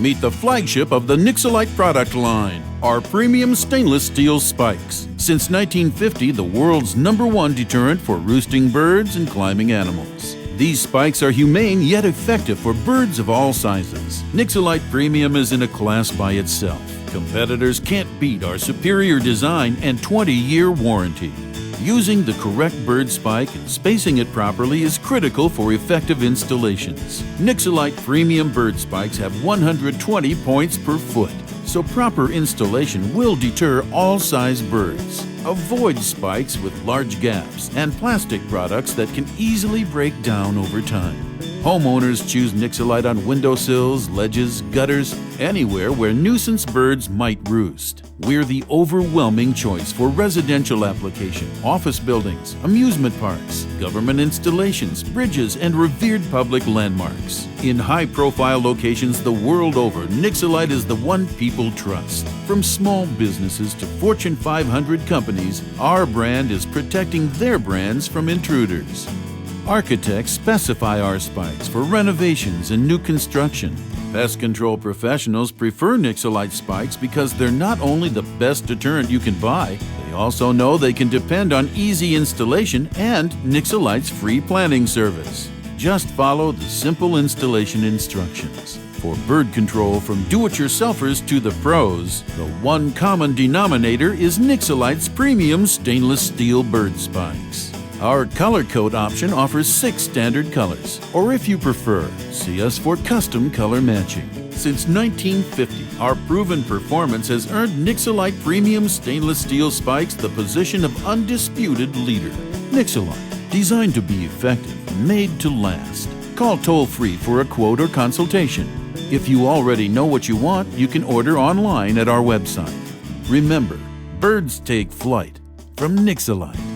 Meet the flagship of the Nixalite product line, our premium stainless steel spikes. Since 1950, the world's #1 deterrent for roosting birds and climbing animals. These spikes are humane yet effective for birds of all sizes. Nixalite Premium is in a class by itself. Competitors can't beat our superior design and 20-year warranty. Using the correct bird spike and spacing it properly is critical for effective installations. Nixalite Premium bird spikes have 120 points per foot, so proper installation will deter all size birds. Avoid spikes with large gaps and plastic products that can easily break down over time. Homeowners choose Nixalite on windowsills, ledges, gutters, anywhere where nuisance birds might roost. We're the overwhelming choice for residential application, office buildings, amusement parks, government installations, bridges, and revered public landmarks. In high-profile locations the world over, Nixalite is the one people trust. From small businesses to Fortune 500 companies, our brand is protecting their brands from intruders. Architects specify our spikes for renovations and new construction. Pest control professionals prefer Nixalite spikes because they're not only the best deterrent you can buy, they also know they can depend on easy installation and Nixalite's free planning service. Just follow the simple installation instructions. For bird control from do-it-yourselfers to the pros, the one common denominator is Nixalite's premium stainless steel bird spikes. Our color code option offers 6 standard colors, or if you prefer, see us for custom color matching. Since 1950, our proven performance has earned Nixalite Premium Stainless Steel Spikes the position of undisputed leader. Nixalite, designed to be effective, made to last. Call toll-free for a quote or consultation. If you already know what you want, you can order online at our website. Remember, birds take flight from Nixalite.